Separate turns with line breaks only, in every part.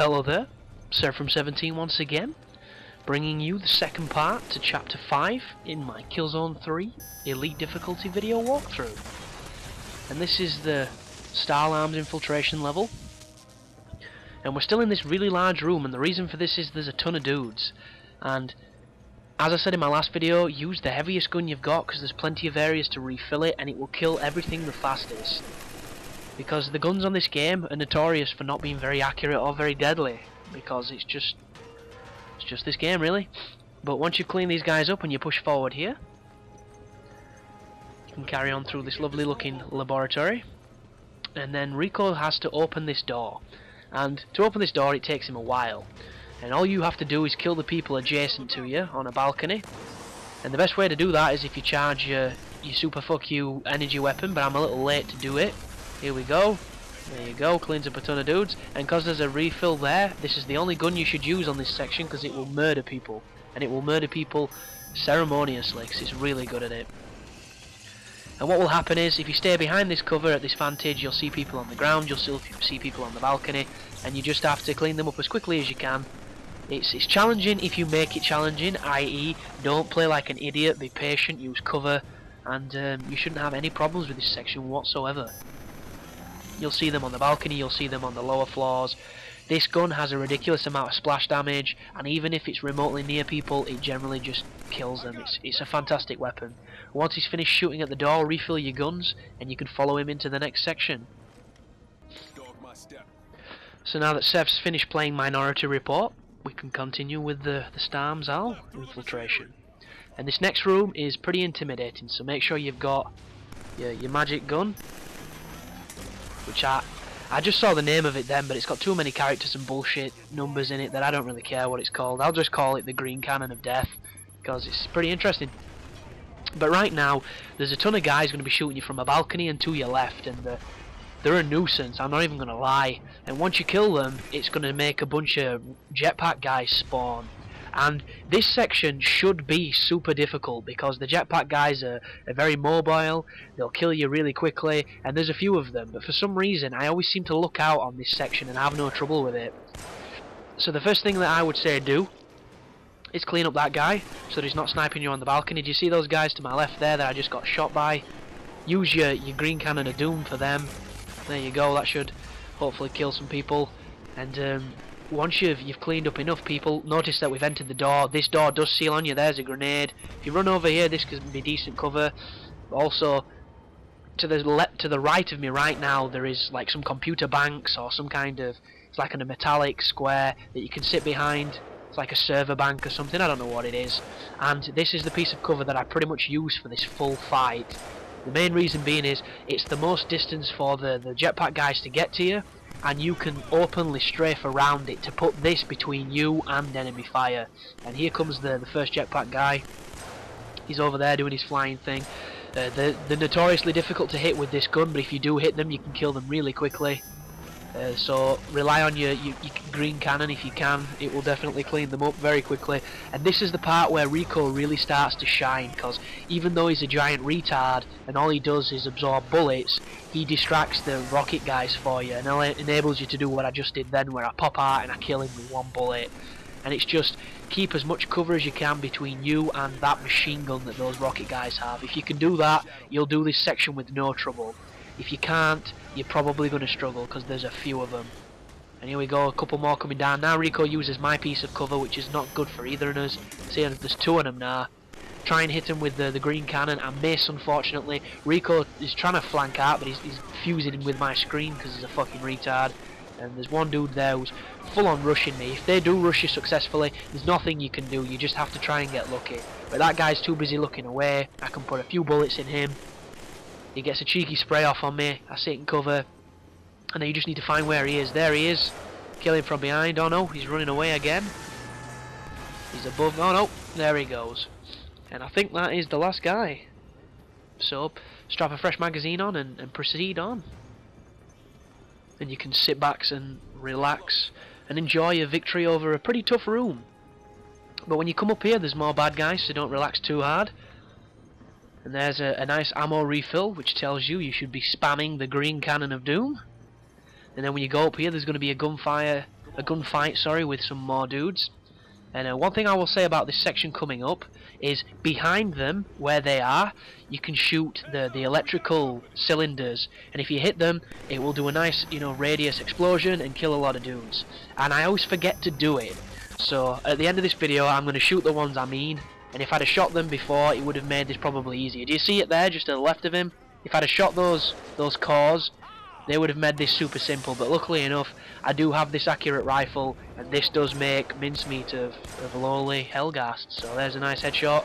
Hello there, Sev from 17 once again, bringing you the second part to Chapter 5 in my Killzone 3 Elite Difficulty video walkthrough. And this is the Stahl Arms Infiltration level. And we're still in this really large room, and the reason for this is there's a ton of dudes. And as I said in my last video, use the heaviest gun you've got because there's plenty of areas to refill it and it will kill everything the fastest. Because the guns on this game are notorious for not being very accurate or very deadly, because it's just this game really. But once you clean these guys up and you push forward here, you can carry on through this lovely looking laboratory, and then Rico has to open this door, and to open this door it takes him a while, and all you have to do is kill the people adjacent to you on a balcony. And the best way to do that is if you charge your super fuck you energy weapon, but I'm a little late to do it. Here we go. There you go, cleans up a ton of dudes, and because there's a refill there, this is the only gun you should use on this section because it will murder people, and it will murder people ceremoniously because it's really good at it. And what will happen is, if you stay behind this cover at this vantage, you'll see people on the ground, you'll still see people on the balcony, and you just have to clean them up as quickly as you can. It's challenging if you make it challenging, i.e. don't play like an idiot, be patient, use cover, and you shouldn't have any problems with this section whatsoever. You'll see them on the balcony, you'll see them on the lower floors. This gun has a ridiculous amount of splash damage, and even if it's remotely near people, it generally just kills them. It's a fantastic weapon. Once he's finished shooting at the door, refill your guns, and you can follow him into the next section. So now that Sev's finished playing Minority Report, we can continue with the Stahl Arms Infiltration. And this next room is pretty intimidating, so make sure you've got your magic gun, which I just saw the name of it then, but it's got too many characters and bullshit numbers in it that I don't really care what it's called. I'll just call it the Green Cannon of Death, because it's pretty interesting. But right now, there's a ton of guys going to be shooting you from a balcony and to your left, and they're a nuisance, I'm not even going to lie. And once you kill them, it's going to make a bunch of jetpack guys spawn. And this section should be super difficult because the jetpack guys are very mobile, they'll kill you really quickly, and there's a few of them, but for some reason I always seem to look out on this section and have no trouble with it. So the first thing that I would say do is clean up that guy so that he's not sniping you on the balcony. Do you see those guys to my left there that I just got shot by? Use your Green Cannon of Doom for them. There you go, that should hopefully kill some people. And once you've cleaned up enough people, notice that we've entered the door. This door does seal on you. There's a grenade. If you run over here, this could be decent cover. Also, to the right of me right now, there is like some computer banks or some kind of, it's like a metallic square that you can sit behind. It's like a server bank or something. I don't know what it is. And this is the piece of cover that I pretty much use for this full fight. The main reason being is it's the most distance for the jetpack guys to get to you, and you can openly strafe around it to put this between you and enemy fire. And here comes the first jetpack guy. He's over there doing his flying thing. They're notoriously difficult to hit with this gun, but if you do hit them, you can kill them really quickly. So rely on your green cannon if you can. It will definitely clean them up very quickly. And this is the part where Rico really starts to shine, because even though he's a giant retard and all he does is absorb bullets, he distracts the rocket guys for you and enables you to do what I just did then, where I pop out and I kill him with one bullet. And it's just keep as much cover as you can between you and that machine gun that those rocket guys have. If you can do that, you'll do this section with no trouble. If you can't, you're probably going to struggle because there's a few of them. And here we go, a couple more coming down. Now Rico uses my piece of cover, which is not good for either of us. See, there's two of them now. Try and hit him with the green cannon. I miss, unfortunately. Rico is trying to flank out, but he's fusing with my screen because he's a fucking retard. And there's one dude there who's full on rushing me. If they do rush you successfully, there's nothing you can do. You just have to try and get lucky. But that guy's too busy looking away. I can put a few bullets in him. He gets a cheeky spray off on me, I sit in cover, and then you just need to find where he is. There he is. Kill him from behind. Oh no, he's running away again. He's above. Oh no, there he goes. And I think that is the last guy. So, strap a fresh magazine on and proceed on. And you can sit back and relax and enjoy a victory over a pretty tough room. But when you come up here, there's more bad guys, so don't relax too hard. And there's a nice ammo refill, which tells you should be spamming the Green Cannon of Doom. And then when you go up here, there's going to be a gunfire a gunfight, sorry, with some more dudes. And one thing I will say about this section coming up is behind them, where they are, you can shoot the electrical cylinders, and if you hit them, it will do a nice, you know, radius explosion and kill a lot of dudes. And I always forget to do it, so at the end of this video, I'm going to shoot the ones I mean. And if I'd have shot them before, it would have made this probably easier. Do you see it there, just to the left of him? If I'd have shot those cores, they would have made this super simple. But luckily enough, I do have this accurate rifle, and this does make mincemeat of lowly Helghast. So there's a nice headshot,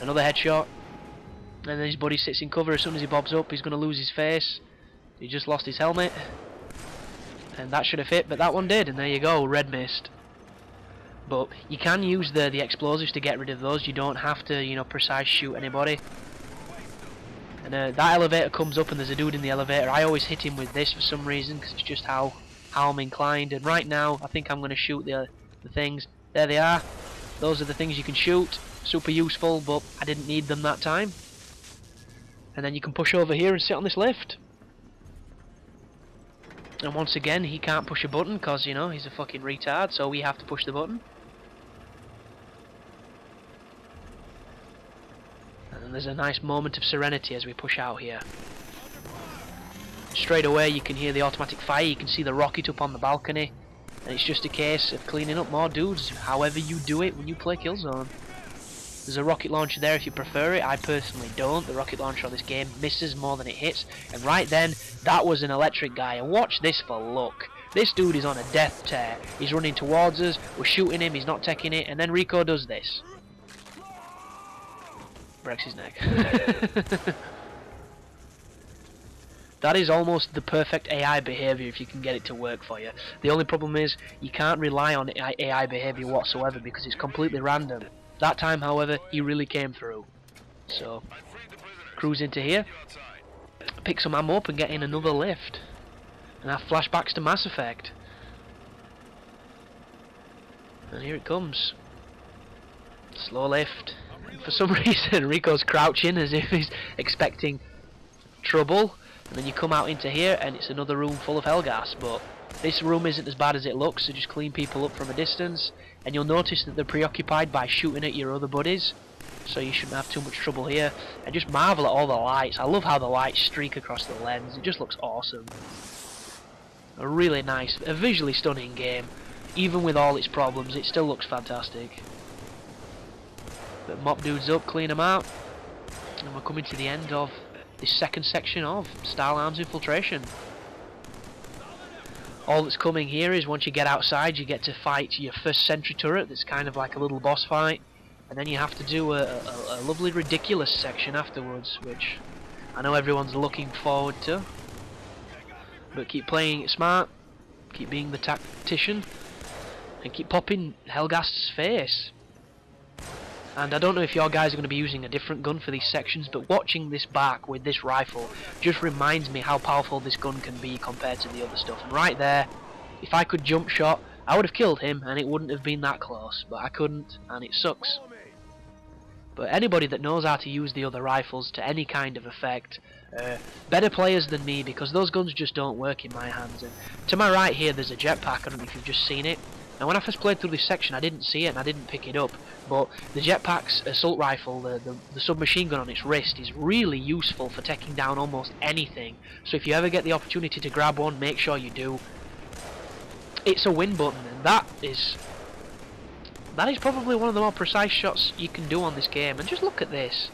another headshot, and then his buddy sits in cover. As soon as he bobs up, he's going to lose his face. He just lost his helmet, and that should have hit, but that one did, and there you go, red mist. But you can use the explosives to get rid of those. You don't have to, you know, precise shoot anybody. And that elevator comes up and there's a dude in the elevator. I always hit him with this for some reason, because it's just how I'm inclined. And right now, I think I'm going to shoot the things. There they are. Those are the things you can shoot. Super useful, but I didn't need them that time. And then you can push over here and sit on this lift. And once again, he can't push a button because, you know, he's a fucking retard, so we have to push the button. And there's a nice moment of serenity as we push out here. Straight away you can hear the automatic fire, you can see the rocket up on the balcony, and it's just a case of cleaning up more dudes, however you do it when you play Killzone. There's a rocket launcher there if you prefer it. I personally don't. The rocket launcher on this game misses more than it hits, and right then, that was an electric guy, and watch this for luck. This dude is on a death tear. He's running towards us, we're shooting him, he's not taking it, and then Rico does this. Breaks his neck. That is almost the perfect AI behavior if you can get it to work for you. The only problem is you can't rely on AI behavior whatsoever because it's completely random. That time, however, he really came through. So, cruise into here, pick some ammo up and get in another lift. And have flashbacks to Mass Effect. And here it comes. Slow lift. For some reason Rico's crouching as if he's expecting trouble, and then you come out into here and it's another room full of Helghast. But this room isn't as bad as it looks, so just clean people up from a distance, and you'll notice that they're preoccupied by shooting at your other buddies, so you shouldn't have too much trouble here. And just marvel at all the lights. I love how the lights streak across the lens, it just looks awesome. A really nice, a visually stunning game. Even with all its problems, it still looks fantastic. But mop dudes up, clean them out, and we're coming to the end of this second section of Stahl Arms Infiltration. All that's coming here is once you get outside, you get to fight your first sentry turret. That's kind of like a little boss fight, and then you have to do a lovely ridiculous section afterwards, which I know everyone's looking forward to. But keep playing it smart, keep being the tactician, and keep popping Helghast's face. And I don't know if your guys are going to be using a different gun for these sections, but watching this back with this rifle just reminds me how powerful this gun can be compared to the other stuff. And right there, if I could jump shot, I would have killed him and it wouldn't have been that close, but I couldn't, and it sucks. But anybody that knows how to use the other rifles to any kind of effect, better players than me, because those guns just don't work in my hands. And to my right here there's a jetpack, I don't know if you've just seen it. Now when I first played through this section I didn't see it and I didn't pick it up, but the jetpack's assault rifle, the submachine gun on its wrist, is really useful for taking down almost anything. So if you ever get the opportunity to grab one, make sure you do. It's a win button, and that is probably one of the more precise shots you can do on this game. And just look at this.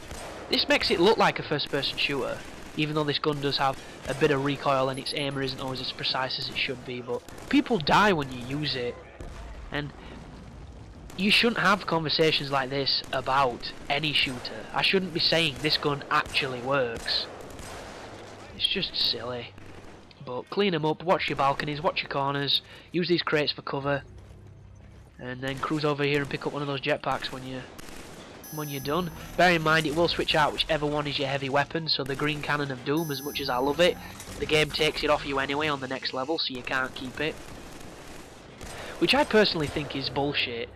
This makes it look like a first person shooter, even though this gun does have a bit of recoil and its aimer isn't always as precise as it should be, but people die when you use it. And you shouldn't have conversations like this about any shooter. I shouldn't be saying this gun actually works. It's just silly. But clean them up, watch your balconies, watch your corners, use these crates for cover, and then cruise over here and pick up one of those jetpacks when you're done. Bear in mind it will switch out whichever one is your heavy weapon, so the green cannon of doom, as much as I love it, the game takes it off you anyway on the next level, so you can't keep it. Which I personally think is bullshit.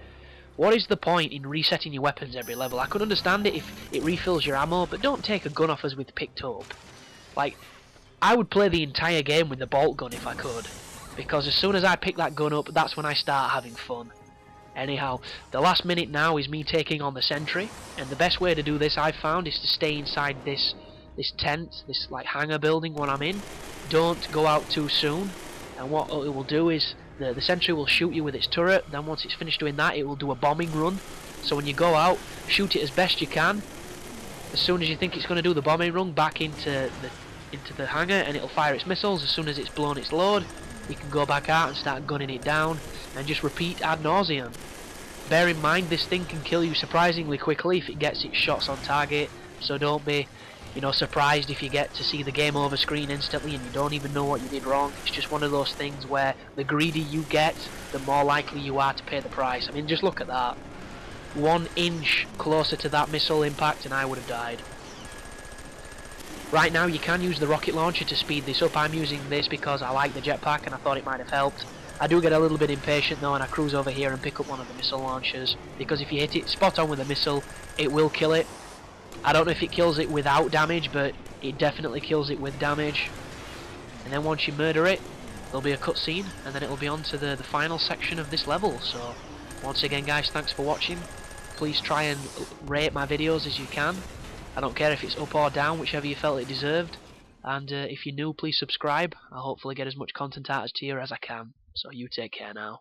What is the point in resetting your weapons every level? I could understand it if it refills your ammo, but don't take a gun off us with picked up. Like, I would play the entire game with the bolt gun if I could. because as soon as I pick that gun up, that's when I start having fun. Anyhow, the last minute now is me taking on the sentry, and the best way to do this I've found is to stay inside this tent, this like hangar building when I'm in. Don't go out too soon, and what it will do is the sentry will shoot you with its turret. Then once it's finished doing that, it will do a bombing run. So when you go out, shoot it as best you can. As soon as you think it's going to do the bombing run, back into the hangar, and it'll fire its missiles. As soon as it's blown its load, you can go back out and start gunning it down, and just repeat ad nauseam. Bear in mind, this thing can kill you surprisingly quickly if it gets its shots on target, so don't be, you know, surprised if you get to see the game over screen instantly and you don't even know what you did wrong. It's just one of those things where the greedier you get, the more likely you are to pay the price. I mean, just look at that. 1 inch closer to that missile impact and I would have died. Right now you can use the rocket launcher to speed this up. I'm using this because I like the jetpack and I thought it might have helped. I do get a little bit impatient though, and I cruise over here and pick up one of the missile launchers, because if you hit it spot on with a missile, it will kill it. I don't know if it kills it without damage, but it definitely kills it with damage. And then once you murder it, there'll be a cutscene, and then it'll be on to the final section of this level. So once again guys, thanks for watching. Please try and rate my videos as you can. I don't care if it's up or down, whichever you felt it deserved. And if you're new, please subscribe. I'll hopefully get as much content out to you as I can. So you take care now.